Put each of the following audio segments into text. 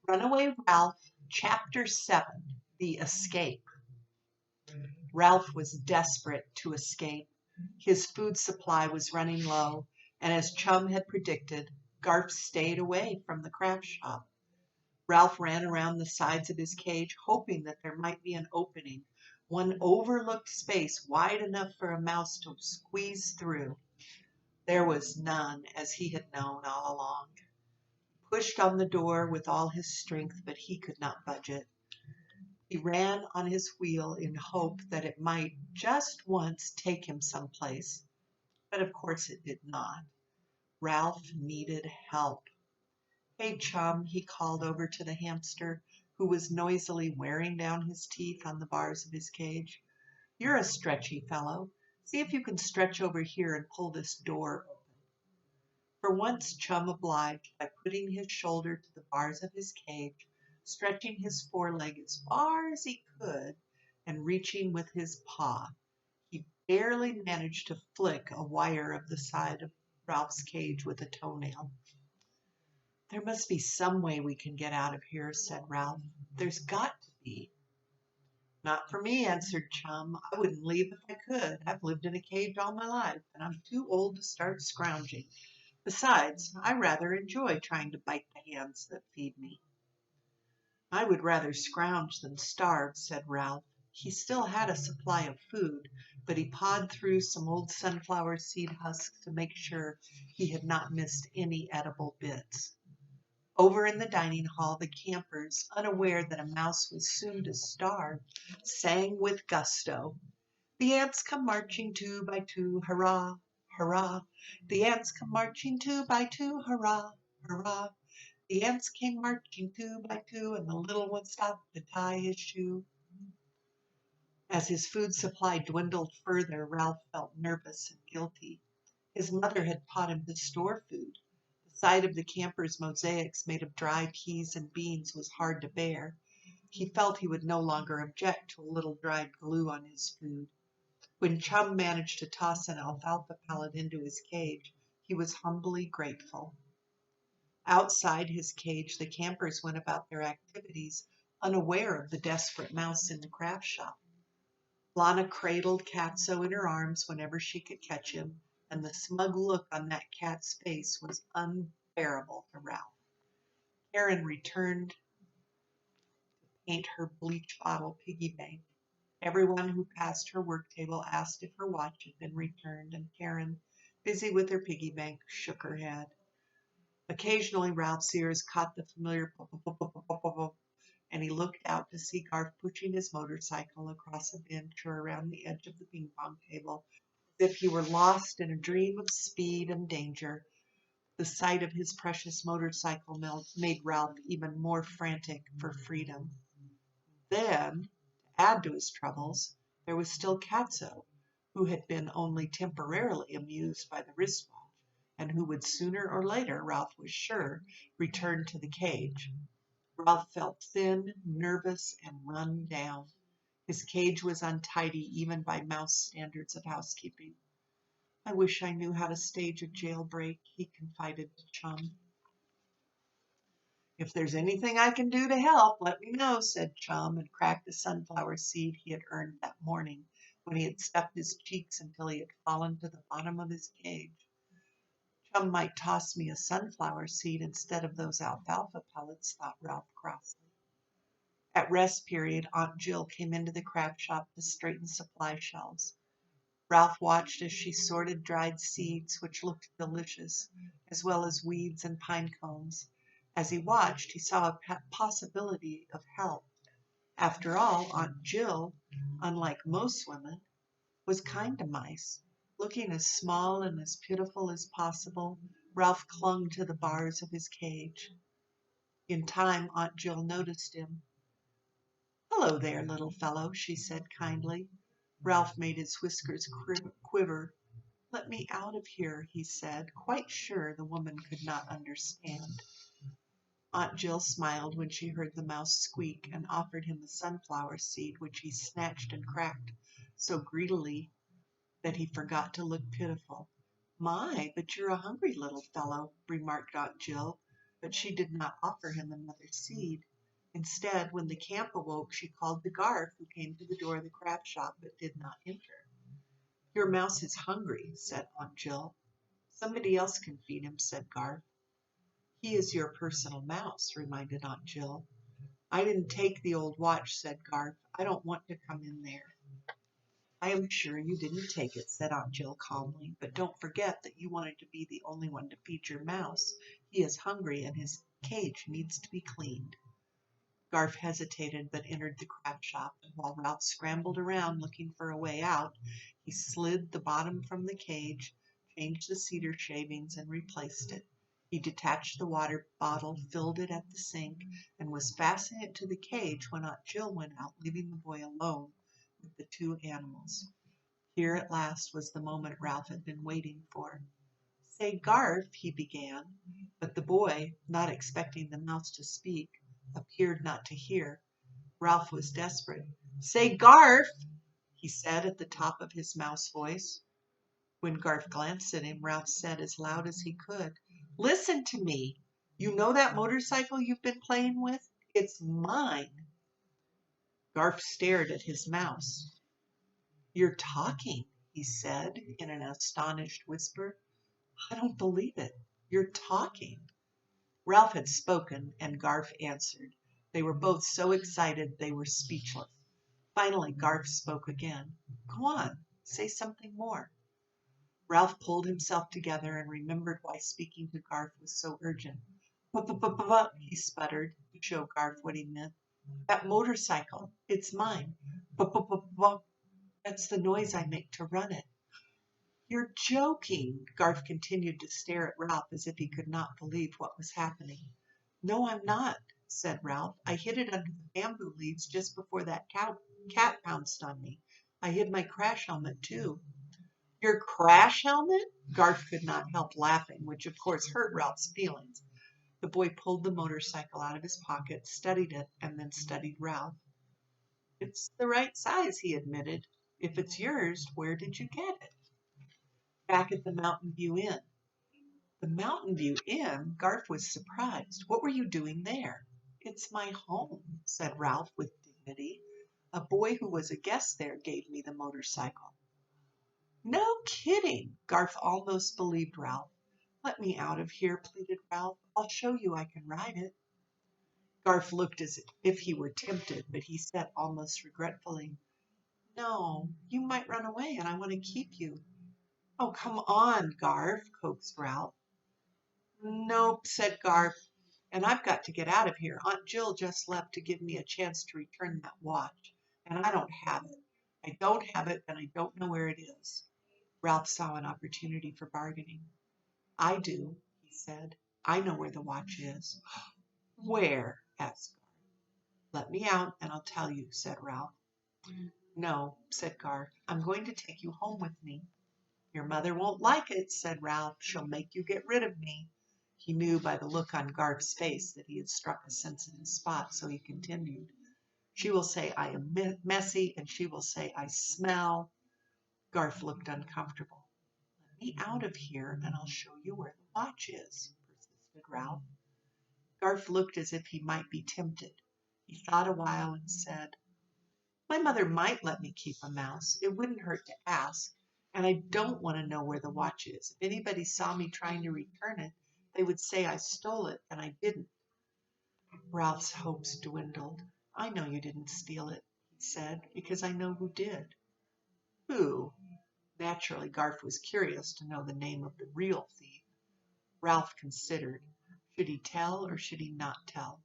Runaway Ralph, Chapter 7, The Escape. Ralph was desperate to escape. His food supply was running low, and as Chum had predicted, Garf stayed away from the craft shop. Ralph ran around the sides of his cage, hoping that there might be an opening, one overlooked space wide enough for a mouse to squeeze through. There was none, as he had known all along. He pushed on the door with all his strength, but he could not budge it. He ran on his wheel in hope that it might just once take him someplace, but of course it did not. Ralph needed help. "Hey, Chum," he called over to the hamster, who was noisily wearing down his teeth on the bars of his cage. "You're a stretchy fellow. See if you can stretch over here and pull this door open." For once Chum obliged by putting his shoulder to the bars of his cage, stretching his foreleg as far as he could, and reaching with his paw. He barely managed to flick a wire of the side of Ralph's cage with a toenail. "There must be some way we can get out of here," said Ralph. "There's got to be." "Not for me," answered Chum. "I wouldn't leave if I could. I've lived in a cage all my life, and I'm too old to start scrounging. Besides, I rather enjoy trying to bite the hands that feed me." "I would rather scrounge than starve," said Ralph. He still had a supply of food, but he pawed through some old sunflower seed husks to make sure he had not missed any edible bits. Over in the dining hall, the campers, unaware that a mouse was soon to starve, sang with gusto. "The ants come marching two by two, hurrah, hurrah. The ants come marching two by two, hurrah, hurrah. The ants came marching two by two, and the little one stopped to tie his shoe." As his food supply dwindled further, Ralph felt nervous and guilty. His mother had taught him to store food. The sight of the campers' mosaics made of dry peas and beans was hard to bear. He felt he would no longer object to a little dried glue on his food. When Chum managed to toss an alfalfa pellet into his cage, he was humbly grateful. Outside his cage, the campers went about their activities, unaware of the desperate mouse in the craft shop. Lana cradled Catso in her arms whenever she could catch him, and the smug look on that cat's face was unbearable to Ralph. Karen returned to paint her bleach bottle piggy bank. Everyone who passed her work table asked if her watch had been returned, and Karen, busy with her piggy bank, shook her head. Occasionally Ralph's ears caught the familiar pop, pop, pop, pop, pop, pop, and he looked out to see Garf pushing his motorcycle across a bench or around the edge of the ping-pong table, as if he were lost in a dream of speed and danger. The sight of his precious motorcycle made Ralph even more frantic for freedom. Then, to add to his troubles, there was still Catso, who had been only temporarily amused by the wristwatch, and who would sooner or later, Ralph was sure, return to the cage. Ralph felt thin, nervous, and run down. His cage was untidy even by mouse standards of housekeeping. "I wish I knew how to stage a jailbreak," he confided to Chum. "If there's anything I can do to help, let me know," said Chum, and cracked a sunflower seed he had earned that morning when he had stuffed his cheeks until he had fallen to the bottom of his cage. "Chum might toss me a sunflower seed instead of those alfalfa pellets," thought Ralph crossly. At rest period, Aunt Jill came into the craft shop to straighten supply shelves. Ralph watched as she sorted dried seeds, which looked delicious, as well as weeds and pine cones. As he watched, he saw a possibility of help. After all, Aunt Jill, unlike most women, was kind to mice. Looking as small and as pitiful as possible, Ralph clung to the bars of his cage. In time, Aunt Jill noticed him. "Hello there, little fellow," she said kindly. Ralph made his whiskers quiver. "Let me out of here," he said, quite sure the woman could not understand. Aunt Jill smiled when she heard the mouse squeak and offered him the sunflower seed, which he snatched and cracked so greedily that he forgot to look pitiful. "My, but you're a hungry little fellow," remarked Aunt Jill. but she did not offer him another seed. Instead, when the camp awoke, she called the Garf, who came to the door of the craft shop but did not enter. "Your mouse is hungry," said Aunt Jill. "Somebody else can feed him," said Garf. "He is your personal mouse," reminded Aunt Jill. "I didn't take the old watch," said Garf. "I don't want to come in there." "I am sure you didn't take it," said Aunt Jill calmly, "but don't forget that you wanted to be the only one to feed your mouse. He is hungry and his cage needs to be cleaned." Garf hesitated but entered the craft shop, and while Ralph scrambled around looking for a way out, he slid the bottom from the cage, changed the cedar shavings, and replaced it. He detached the water bottle, filled it at the sink, and was fastening it to the cage when Aunt Jill went out, leaving the boy alone with the two animals. Here at last was the moment Ralph had been waiting for. "Say, Garf," he began, but the boy, not expecting the mouse to speak, appeared not to hear. Ralph was desperate. "Say, Garf," he said at the top of his mouse voice. When Garf glanced at him, Ralph said as loud as he could, "Listen to me. You know that motorcycle you've been playing with? It's mine." Garf stared at his mouse. "You're talking," he said in an astonished whisper. "I don't believe it. You're talking." Ralph had spoken, and Garf answered. They were both so excited they were speechless. Finally, Garf spoke again. "Go on, say something more." Ralph pulled himself together and remembered why speaking to Garf was so urgent. "But," he sputtered to show Garf what he meant. "That motorcycle, it's mine. But, that's the noise I make to run it." "You're joking." Garf continued to stare at Ralph as if he could not believe what was happening. "No, I'm not," said Ralph. "I hid it under the bamboo leaves just before that cat pounced on me. I hid my crash helmet, too." "Your crash helmet?" Garf could not help laughing, which of course hurt Ralph's feelings. The boy pulled the motorcycle out of his pocket, studied it, and then studied Ralph. "It's the right size," he admitted. "If it's yours, where did you get it?" "Back at the Mountain View Inn." "The Mountain View Inn?" Garf was surprised. "What were you doing there?" "It's my home," said Ralph with dignity. "A boy who was a guest there gave me the motorcycle." "No kidding!" Garf almost believed Ralph. "Let me out of here," pleaded Ralph. "I'll show you I can ride it." Garf looked as if he were tempted, but he said almost regretfully, "No, you might run away and I want to keep you." "Oh, come on, Garf," coaxed Ralph. "Nope," said Garf, "and I've got to get out of here. Aunt Jill just left to give me a chance to return that watch, and I don't have it. I don't have it, and I don't know where it is." Ralph saw an opportunity for bargaining. "I do," he said. "I know where the watch is." "Where?" asked Garf. "Let me out, and I'll tell you," said Ralph. "No," said Garf. "I'm going to take you home with me." "Your mother won't like it," said Ralph. "She'll make you get rid of me." He knew by the look on Garf's face that he had struck a sensitive spot, so he continued. "She will say I am messy, and she will say I smell." Garf looked uncomfortable. "Let me out of here, and I'll show you where the watch is," persisted Ralph. Garf looked as if he might be tempted. He thought a while and said, "My mother might let me keep a mouse. It wouldn't hurt to ask. And I don't want to know where the watch is. If anybody saw me trying to return it, they would say I stole it, and I didn't." Ralph's hopes dwindled. "I know you didn't steal it," he said, "because I know who did." "Who?" Naturally, Garf was curious to know the name of the real thief. Ralph considered. Should he tell or should he not tell?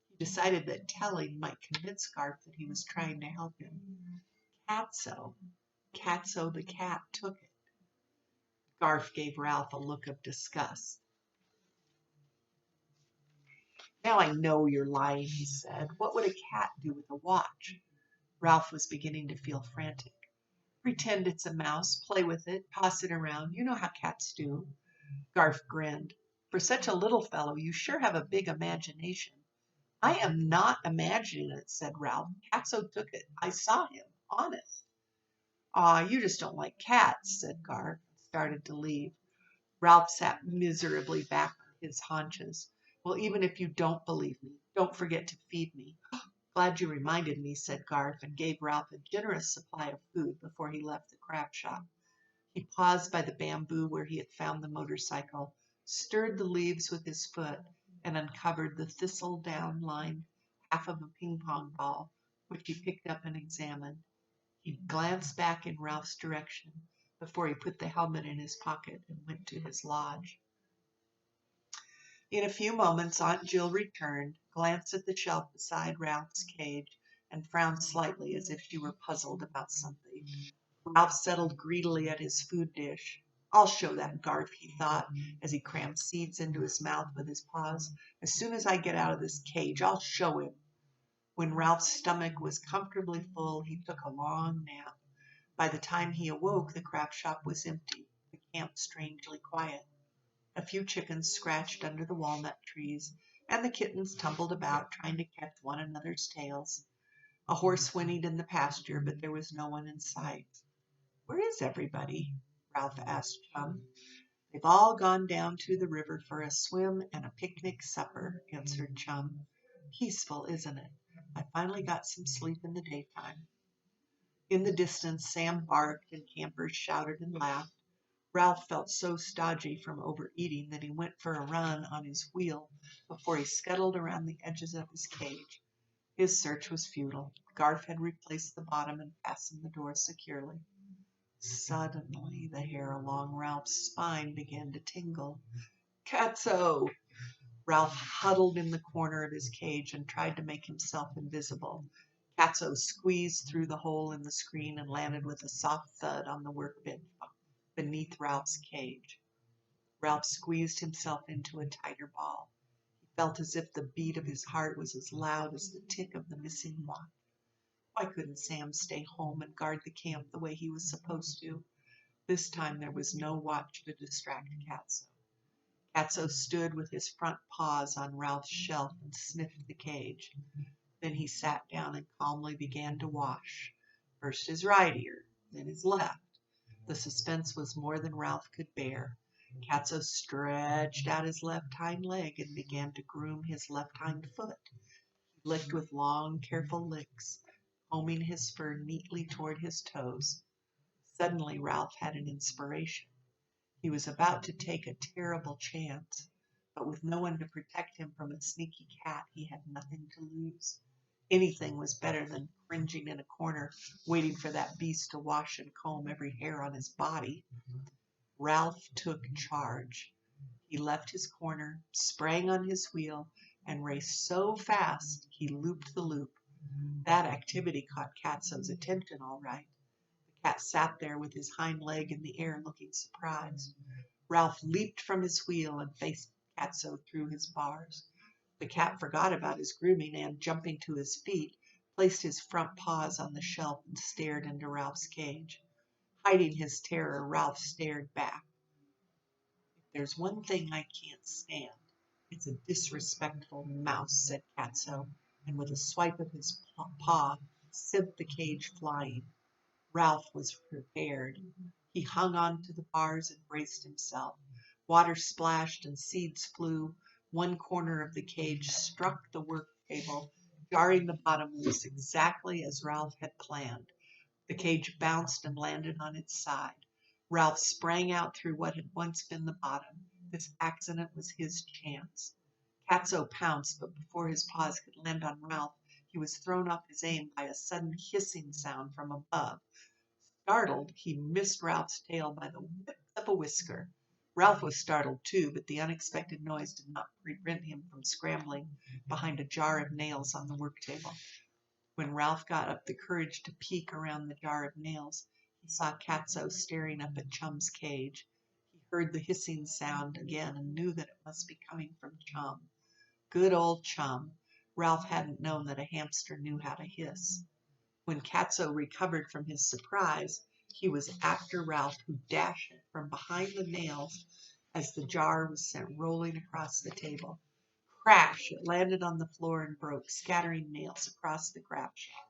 He decided that telling might convince Garf that he was trying to help him. Catso. Catso the cat took it. Garf gave Ralph a look of disgust. "Now I know you're lying," he said. "What would a cat do with a watch?" Ralph was beginning to feel frantic. "Pretend it's a mouse, play with it, toss it around. You know how cats do." Garf grinned. "For such a little fellow, you sure have a big imagination." "I am not imagining it," said Ralph. "Catso took it. I saw him. Honest." "Aw, you just don't like cats," said Garf, and started to leave. Ralph sat miserably back on his haunches. Well, even if you don't believe me, don't forget to feed me. Glad you reminded me, said Garth, and gave Ralph a generous supply of food before he left the crab shop. He paused by the bamboo where he had found the motorcycle, stirred the leaves with his foot, and uncovered the thistle-down lined half of a ping-pong ball, which he picked up and examined. He glanced back in Ralph's direction before he put the helmet in his pocket and went to his lodge. In a few moments, Aunt Jill returned, glanced at the shelf beside Ralph's cage, and frowned slightly as if she were puzzled about something. Ralph settled greedily at his food dish. I'll show that Garth, he thought, as he crammed seeds into his mouth with his paws. As soon as I get out of this cage, I'll show him. When Ralph's stomach was comfortably full, he took a long nap. By the time he awoke, the crab shop was empty, the camp strangely quiet. A few chickens scratched under the walnut trees, and the kittens tumbled about trying to catch one another's tails. A horse whinnied in the pasture, but there was no one in sight. Where is everybody? Ralph asked Chum. They've all gone down to the river for a swim and a picnic supper, answered Chum. Peaceful, isn't it? I finally got some sleep in the daytime. In the distance, Sam barked and campers shouted and laughed. Ralph felt so stodgy from overeating that he went for a run on his wheel before he scuttled around the edges of his cage. His search was futile. Garth had replaced the bottom and fastened the door securely. Suddenly, the hair along Ralph's spine began to tingle. Catso! Ralph huddled in the corner of his cage and tried to make himself invisible. Catso squeezed through the hole in the screen and landed with a soft thud on the workbench beneath Ralph's cage. Ralph squeezed himself into a tighter ball. He felt as if the beat of his heart was as loud as the tick of the missing watch. Why couldn't Sam stay home and guard the camp the way he was supposed to? This time there was no watch to distract Catso. Catso stood with his front paws on Ralph's shelf and sniffed the cage. Then he sat down and calmly began to wash. First his right ear, then his left. The suspense was more than Ralph could bear. Catso stretched out his left hind leg and began to groom his left hind foot. He licked with long, careful licks, combing his fur neatly toward his toes. Suddenly Ralph had an inspiration. He was about to take a terrible chance, but with no one to protect him from a sneaky cat, he had nothing to lose. Anything was better than cringing in a corner, waiting for that beast to wash and comb every hair on his body. Ralph took charge. He left his corner, sprang on his wheel, and raced so fast he looped the loop. That activity caught Catso's attention all right. The cat sat there with his hind leg in the air looking surprised. Ralph leaped from his wheel and faced Catso through his bars. The cat forgot about his grooming and, jumping to his feet, placed his front paws on the shelf and stared into Ralph's cage. Hiding his terror, Ralph stared back. If there's one thing I can't stand, it's a disrespectful mouse, said Catso, and with a swipe of his paw, sent the cage flying. Ralph was prepared. He hung on to the bars and braced himself. Water splashed and seeds flew. One corner of the cage struck the work table, jarring the bottom loose exactly as Ralph had planned. The cage bounced and landed on its side. Ralph sprang out through what had once been the bottom. This accident was his chance. Catso pounced, but before his paws could land on Ralph, he was thrown off his aim by a sudden hissing sound from above. Startled, he missed Ralph's tail by the width of a whisker. Ralph was startled too, but the unexpected noise did not prevent him from scrambling behind a jar of nails on the work table. When Ralph got up the courage to peek around the jar of nails, he saw Catso staring up at Chum's cage. He heard the hissing sound again and knew that it must be coming from Chum. Good old Chum. Ralph hadn't known that a hamster knew how to hiss. When Catso recovered from his surprise, he was after Ralph, who dashed from behind the nails as the jar was sent rolling across the table. Crash! It landed on the floor and broke, scattering nails across the crab shop.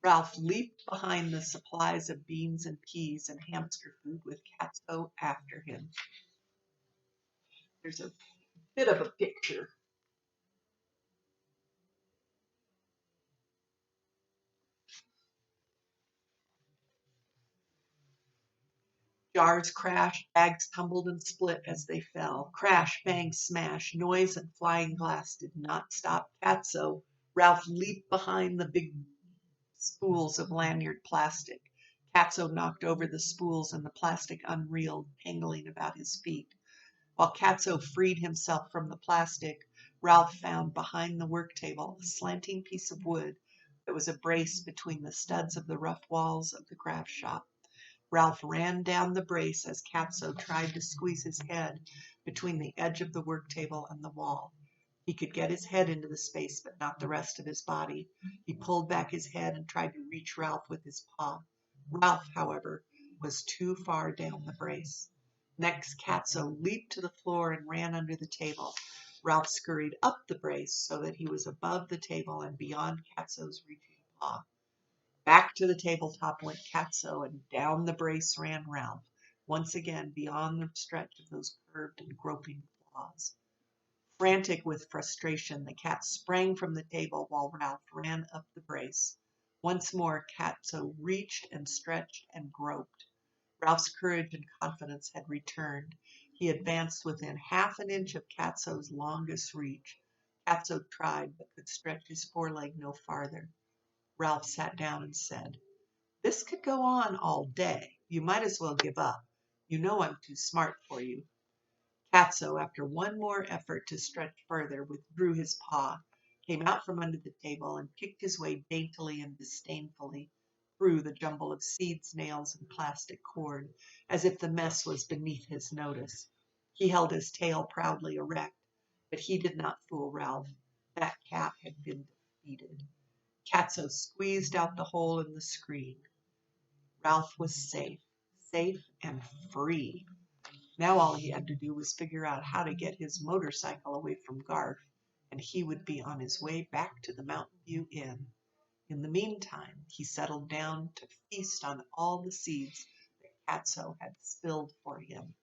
Ralph leaped behind the supplies of beans and peas and hamster food with Catso after him. There's a bit of a picture. Jars crashed, bags tumbled and split as they fell. Crash, bang, smash, noise and flying glass did not stop Catso. Ralph leaped behind the big spools of lanyard plastic. Catso knocked over the spools and the plastic unreeled, tangling about his feet. While Catso freed himself from the plastic, Ralph found behind the work table a slanting piece of wood that was a brace between the studs of the rough walls of the craft shop. Ralph ran down the brace as Catso tried to squeeze his head between the edge of the work table and the wall. He could get his head into the space, but not the rest of his body. He pulled back his head and tried to reach Ralph with his paw. Ralph, however, was too far down the brace. Next, Catso leaped to the floor and ran under the table. Ralph scurried up the brace so that he was above the table and beyond Catso's reaching paw. Back to the tabletop went Catso, and down the brace ran Ralph, once again beyond the stretch of those curved and groping claws. Frantic with frustration, the cat sprang from the table while Ralph ran up the brace. Once more Catso reached and stretched and groped. Ralph's courage and confidence had returned. He advanced within half an inch of Catso's longest reach. Catso tried, but could stretch his foreleg no farther. Ralph sat down and said, "This could go on all day. You might as well give up. You know I'm too smart for you." Catso, after one more effort to stretch further, withdrew his paw, came out from under the table, and picked his way daintily and disdainfully through the jumble of seeds, nails, and plastic cord, as if the mess was beneath his notice. He held his tail proudly erect, but he did not fool Ralph. That cat had been defeated. Catso squeezed out the hole in the screen. Ralph was safe, safe and free. Now all he had to do was figure out how to get his motorcycle away from Garth, and he would be on his way back to the Mountain View Inn. In the meantime, he settled down to feast on all the seeds that Catso had spilled for him.